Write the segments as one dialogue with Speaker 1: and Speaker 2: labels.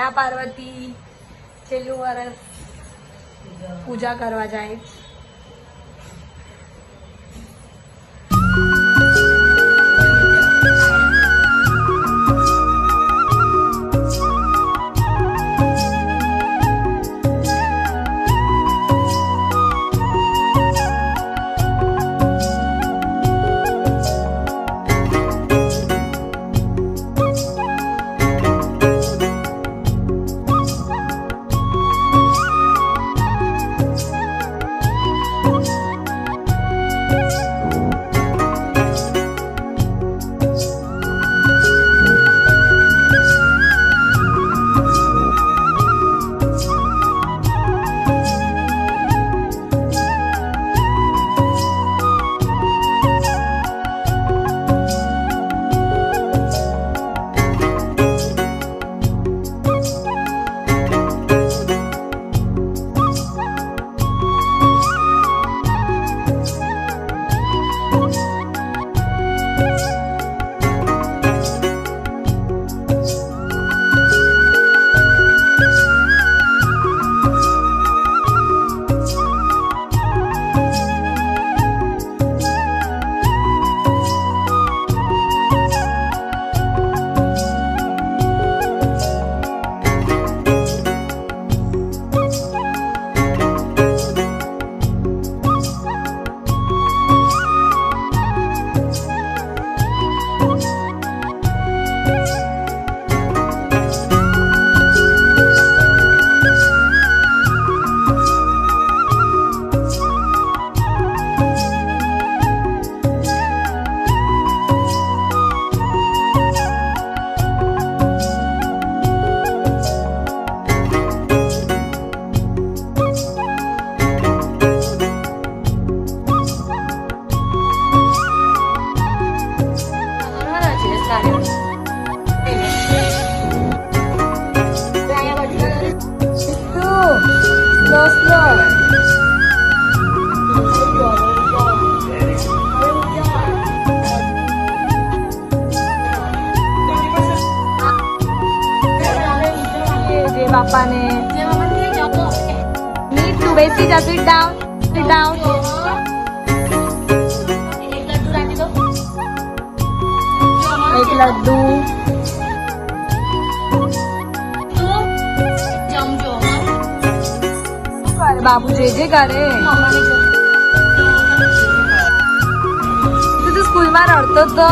Speaker 1: જયા પાર્વતી છેલ્લું વર્ષ પૂજા કરવા જાય. બાપાને નીટ તું બેસી જા. Sit down, sit down. એક લડ્ડુ. બાબુ જે કરે તું સ્કૂલમાં રડતો તો.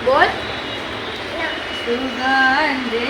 Speaker 1: બોલ સુગંધે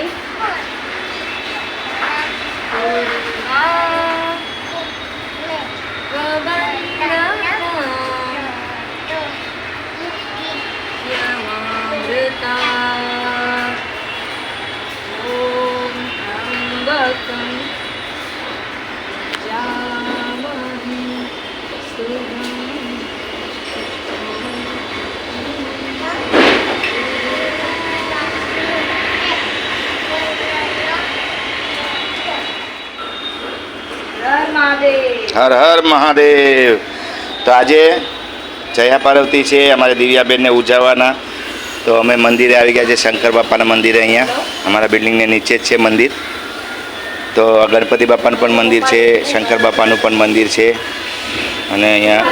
Speaker 2: હર હર મહાદેવ. તો આજે જયા પાર્વતી છે અમારે દિવ્યાબેનને ઉજવવાના. તો અમે મંદિરે આવી ગયા છે, શંકર બાપાના મંદિરે. અહીંયા અમારા બિલ્ડિંગને નીચે જ છે મંદિર. તો ગણપતિ બાપાનું પણ મંદિર છે, શંકર બાપાનું પણ મંદિર છે. અને અહીંયા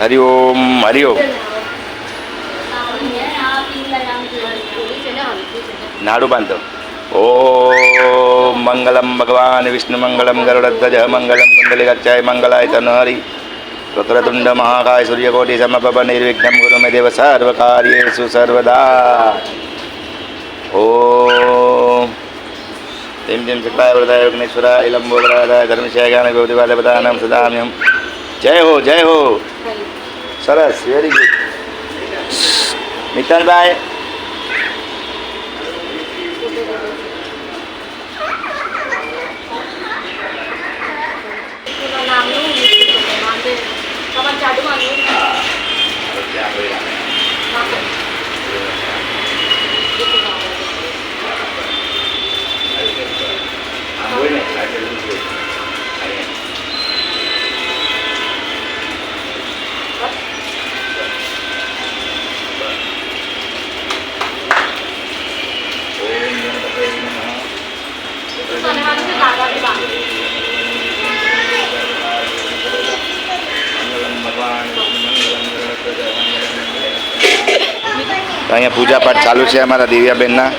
Speaker 2: હરિઓમ હરિઓમ. નાડુ બાંધો. ઓમ મંગલમ ભગવાન વિષ્ણુ મંગલમ ગરુડધ્વજ મંગલમ કુંડલિકાચાય મંગલાય તનહરિ વક્રતુંડ મહાકાય સૂર્યકોટિ સમપ્રભ નિર્વિઘ્નમ ગુરુ મે દેવ સર્વ કાર્યેષુ સર્વદા. ઓમ તેમ તેમ ચક્રાય વરદાય વિઘ્નેશ્વરાય લંબોદરાય ધર્મશય ગામે ગૌરીવાલે બધા નામ સદામ્યમ. જય હો જય હો. સરસ, વેરી ગુડ. મિત્તલભાઈ તો અહીંયા પૂજાપાઠ ચાલુ છે અમારા દિવ્યાબેનના.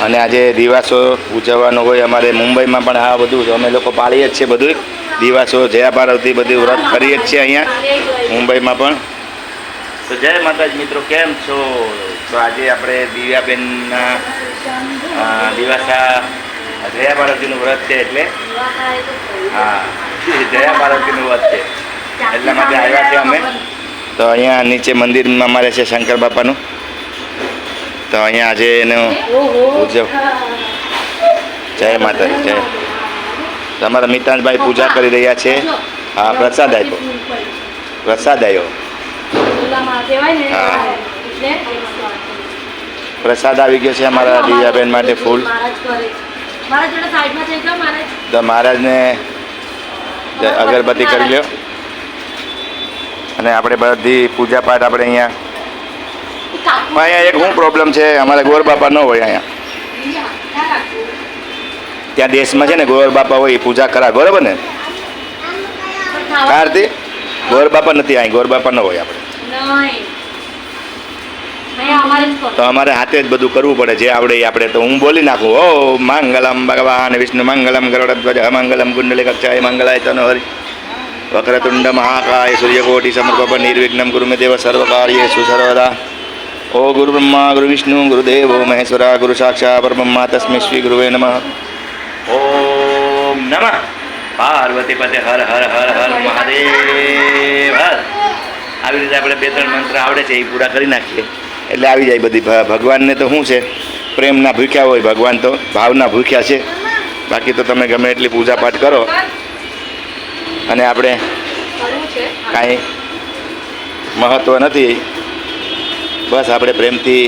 Speaker 2: અને આજે દિવાસો ઉજવવાનો હોય અમારે મુંબઈમાં પણ આ બધું અમે લોકો પાળીએ જ છીએ. બધું દિવાસો જયા પાર્વતી બધું વ્રત કરીએ જ છીએ અહીંયા મુંબઈમાં પણ. તો જય માતાજી મિત્રો, કેમ છો? તો આજે આપણે દિવ્યાબેનના દિવાસા જયા પાર્વતીનું વ્રત છે એટલે હા જયા પાર્વતીનું વ્રત છે એટલા માટે આવ્યા છે અમે. તો અહીંયા નીચે મંદિરમાં અમારે છે શંકર બાપાનું. તો અહીંયા આજે એનું ઉજવ. જય માતાજી જય. તમારા મિતાનભાઈ પૂજા કરી રહ્યા છે. હા, પ્રસાદ આપ્યો, પ્રસાદ આવ્યો. હા, પ્રસાદ આવી ગયો છે અમારા દિવ્યાબેન માટે ફૂલ. તો મહારાજને અગરબત્તી કરી લ્યો. અને આપણે બધી પૂજાપાઠ આપણે અહીંયા એક શું પ્રોબ્લેમ છે, અમારે ગોર બાપા ન હોય અહીંયા. ત્યાં દેશમાં છે ને ગોર બાપા હોય એ પૂજા કરાવે, બરાબર ને? આરતી ગોર બાપા નથી, અહીં ગોર બાપા ન હોય આપણે. તો અમારે હાથે જ બધું કરવું પડે, જે આવડે એ આપણે. તો હું બોલી નાખું, ઓ મંગલમ ભગવાન વિષ્ણુ મંગલમ ગરુડધ્વજ મંગલમ કુંડલી કક્ષાય મંગલાય તનો હરિ વક્રતુંડ મહાકાય સૂર્યકોટિ સમર્પપ નિર્વિઘ્નમ ગુરુ મે દેવ સર્વકાર્યેષુ સર્વદા. ઓ ગુરુ બ્રહ્મા ગુરુ વિષ્ણુ ગુરુદેવો મહેશ્વરા ગુરુ સાક્ષાત પરબ્રહ્મા તસ્મૈ શ્રી ગુરુવે નમઃ. ઓમ નમઃ પાર્વતી પતે હર હર હર હર મહાદેવ હર. આવી રીતે આપણે 2-3 મંત્ર આવડે છે એ પૂરા કરી નાખીએ એટલે આવી જાય બધી. ભગવાનને તો શું છે, પ્રેમના ભૂખ્યા હોય ભગવાન, તો ભાવના ભૂખ્યા છે. બાકી તો તમે ગમે એટલી પૂજાપાઠ કરો અને આપણે કાંઈ મહત્ત્વ નથી. બસ આપણે પ્રેમથી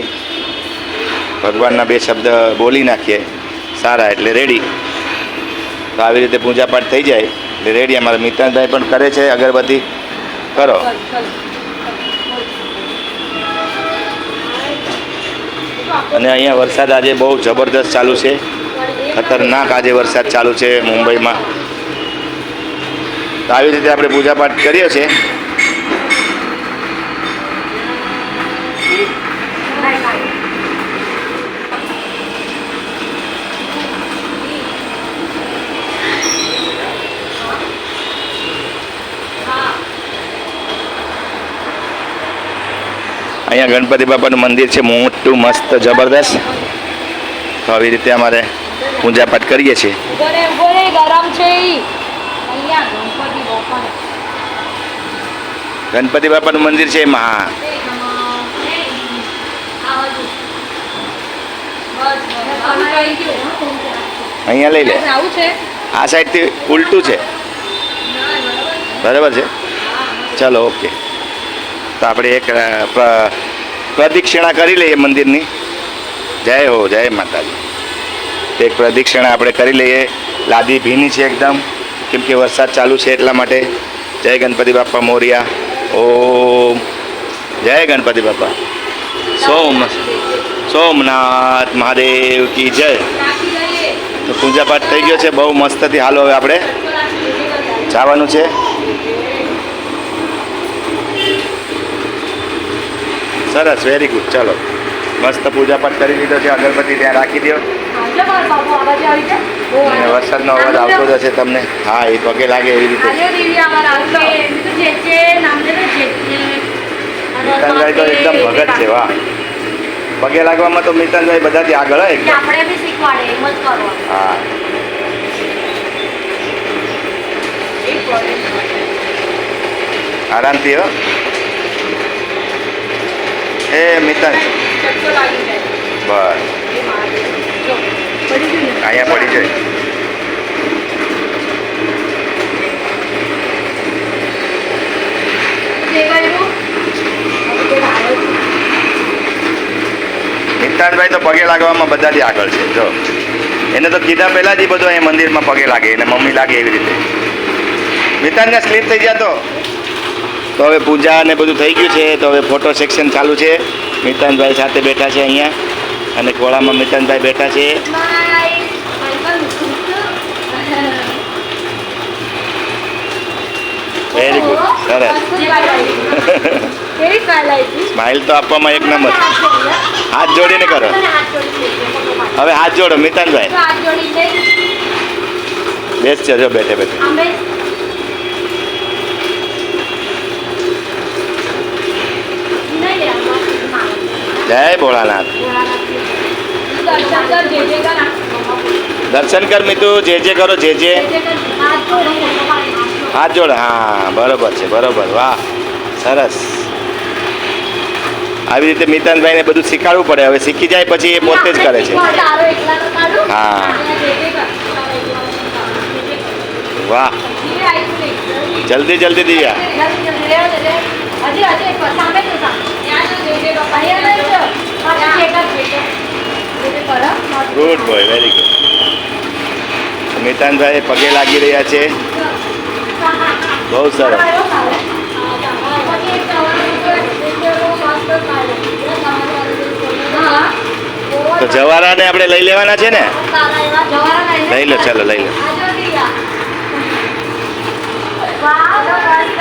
Speaker 2: ભગવાનના 2 શબ્દ બોલી નાખીએ સારા એટલે રેડી. તો આવી રીતે પૂજાપાઠ થઈ જાય એટલે રેડી. અમારા મિત્રભાઈ પણ કરે છે અગરબત્તી. કરો. અને અહીંયા વરસાદ આજે બહુ જબરદસ્ત ચાલુ છે, ખતરનાક આજે વરસાદ ચાલુ છે મુંબઈમાં. તો આવી રીતે આપણે પૂજાપાઠ કરીએ છીએ. અહીંયા ગણપતિ બાપાનું મંદિર છે મોટું મસ્ત જબરદસ્ત. તો આવી રીતે અમારે પૂજાપાઠ કરીએ છીએ. ગણપતિ બાપાનું મંદિર છે એમાં. અહીંયા લઈ લે, આ સાઈડથી ઉલટું છે, બરાબર છે. ચલો ઓકે. તો આપણે એક પ્રદક્ષિણા કરી લઈએ મંદિરની. જય હો જય માતાજી. એક પ્રદક્ષિણા આપણે કરી લઈએ. લાદી ભીની છે એકદમ, કેમ કે વરસાદ ચાલુ છે એટલા માટે. જય ગણપતિ બાપા મોરિયા. ઓમ જય ગણપતિ બાપા. સોમનાથ મહાદેવ કી જય. તો પૂજાપાઠ થઈ ગયો છે બહુ મસ્તથી. હાલો હવે આપણે જવાનું છે. સરસ, વેરી ગુડ. ચાલો મસ્ત પૂજાપાઠ કરી લીધો છે. અગરબત્તી ત્યાં રાખી દો. અને વરસાદનો અવાજ આવતો જ હશે તમને. હા, એ પગે લાગે એવી રીતે. તો એકદમ ભગત છે. વાહ, પગે લાગવામાં તો મિતાનભાઈ બધાથી આગળ હોય એકદમ.
Speaker 1: આપણે બી શીખવાડે એમ જ કરવાનું.
Speaker 2: હા આરામથી હો. એ મિતાન
Speaker 1: ચટકો લાગી જાય.
Speaker 2: બસ
Speaker 1: એ મહાદેવ. જો, પડી ગયું ને?
Speaker 2: અહીંયા પડી જાય.
Speaker 1: તે કર્યું? હવે તે લાવ્યો છું.
Speaker 2: મિતાનભાઈ તો પગે લાગવામાં બધાથી આગળ છે જો. એને તો કીધા પહેલાં જ એ બધું અહીંયા મંદિરમાં પગે લાગે એને મમ્મી લાગે એવી રીતે. મિતાનને સ્લીપ થઈ ગયા તો હવે પૂજા ને બધું થઈ ગયું છે. તો હવે ફોટો સેક્શન ચાલુ છે. મિતાનભાઈ સાથે બેઠા છે અહીંયા અને ખોળામાં મિતાનભાઈ બેઠા છે.
Speaker 1: Bye.
Speaker 2: વેરી ગુડ સરસ.
Speaker 1: કેવી સ્માઈલ આવી?
Speaker 2: સ્માઇલ તો આપવામાં એક નંબર. હાથ જોડીને કરો. હવે હાથ જોડો મિતાનભાઈ.
Speaker 1: હાથ જોડીને
Speaker 2: બેસ છે જો બેઠે બેઠે.
Speaker 1: અમે
Speaker 2: જય ભોળાનાથ. દર્શન કર મીતુ જે જે કરો જે જે. હાથ જોડે હા બરોબર છે બરોબર. વાહ સરસ. આવી રીતે મિતાનભાઈને બધું શીખવાડવું પડે. હવે શીખી જાય પછી એ પોતે જ કરે છે. હા વાહ જલ્દી જલ્દી Divya. Good boy very good. મિતાનભાઈ પગે લાગી રહ્યા છે. બહુ સરસ. તો જવારાને આપણે લઈ લેવાના છે ને. લઈ લો ચાલો લઈ લો.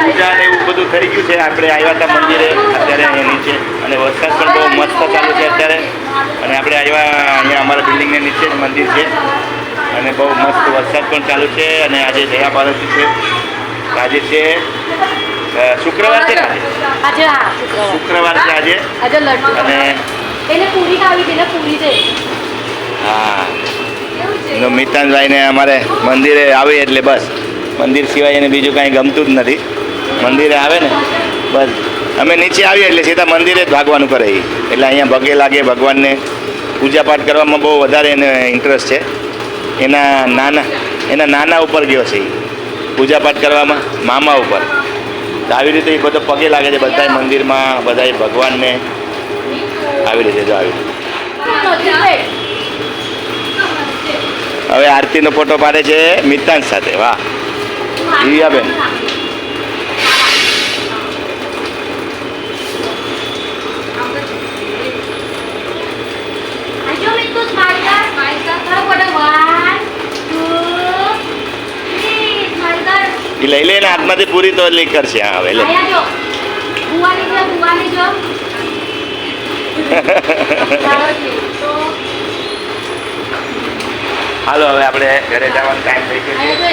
Speaker 2: પૂજા ને એવું બધું થઈ ગયું છે. આપણે આવ્યા હતા મંદિરે અત્યારે અહીંયા નીચે અને વરસાદ પણ બહુ મસ્ત ચાલુ છે અત્યારે. અને આપણે આવ્યા અહીંયા અમારા બિલ્ડિંગને નીચે જ મંદિર છે અને બહુ મસ્ત વરસાદ પણ ચાલુ છે. અને આજે જયા પાર્વતી છે. આજે છે શુક્રવાર છે ને આજે શુક્રવાર છે આજે. અને
Speaker 1: એને પૂરી ખાવી છે ને પૂરી છે.
Speaker 2: હા તો મિતાનભાઈને અમારે મંદિરે આવી એટલે બસ મંદિર સિવાય એને બીજું કાંઈ ગમતું જ નથી. મંદિરે આવે ને બસ અમે નીચે આવીએ એટલે સીધા મંદિરે જ ભાગવાનું કરે એ. એટલે અહીંયા પગે લાગે ભગવાનને પૂજાપાઠ કરવામાં બહુ વધારે એને ઇન્ટરેસ્ટ છે. એના નાના ઉપર ગયો છે એ પૂજાપાઠ કરવામાં મામા ઉપર. તો આવી રીતે એ બધો પગે લાગે છે બધા મંદિરમાં બધા ભગવાનને આવી રીતે જો આવી રીતે. હવે આરતીનો ફોટો પાડે છે મિતાન સાથે. વાહ દિવ્યાબેન. એ લઈ લઈને હાથમાંથી પૂરી તો લઈ કરશે. હા હવે લે. હાલો હવે આપણે ઘરે જવાનો ટાઈમ થઈ ગયો છે.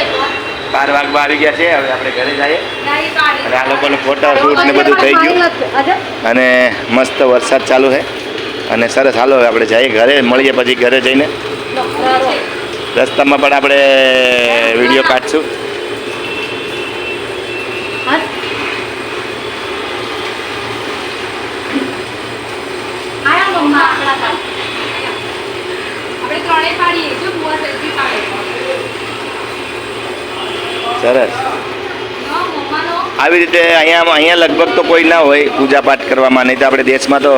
Speaker 2: 12 વાગવા આવી ગયા છે. હવે આપણે ઘરે જઈએ અને આ લોકોનું ફોટા શૂટ ને બધું થઈ ગયું અને મસ્ત વરસાદ ચાલુ છે અને સરસ. હાલો હવે આપણે જઈએ ઘરે. મળીએ પછી ઘરે જઈને. રસ્તામાં પણ આપણે વિડીયો કાઢશું. સરસ. આવી રીતે અહીંયા લગભગ તો કોઈ ના હોય પૂજાપાઠ કરવામાં. નહીં તો આપણે દેશમાં તો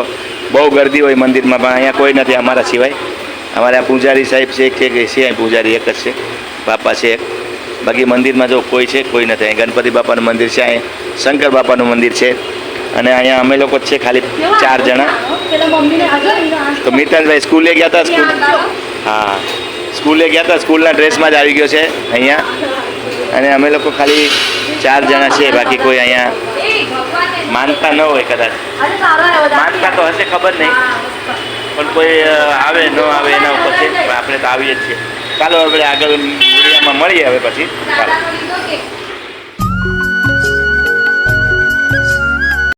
Speaker 2: બહુ ગરદી હોય મંદિરમાં, પણ અહીંયા કોઈ નથી અમારા સિવાય. અમારે આ પૂજારી સાહેબ છે એક છે કે છે પૂજારી એક જ છે, બાપા છે એક. બાકી મંદિરમાં જો કોઈ છે કોઈ નથી. અહીં ગણપતિ બાપાનું મંદિર છે, અહીં શંકર બાપાનું મંદિર છે અને અહીંયા અમે લોકો જ છે ખાલી 4 જણા. તો મિતાનભાઈ સ્કૂલે ગયા હતા. હા સ્કૂલે ગયા હતા. સ્કૂલના ડ્રેસમાં જ આવી ગયો છે અહીંયા. અને અમે લોકો ખાલી 4 જણા છે. બાકી કોઈ અહીંયા માનતા ન હોય કદાચ. માનતા તો હશે ખબર નહીં, પણ કોઈ આવે ન આવે એના ઉપર છે. આપણે તો આવીએ જ છીએ. ચાલો આપણે આગળ વિડીયોમાં મળીએ હવે પછી. ચાલો.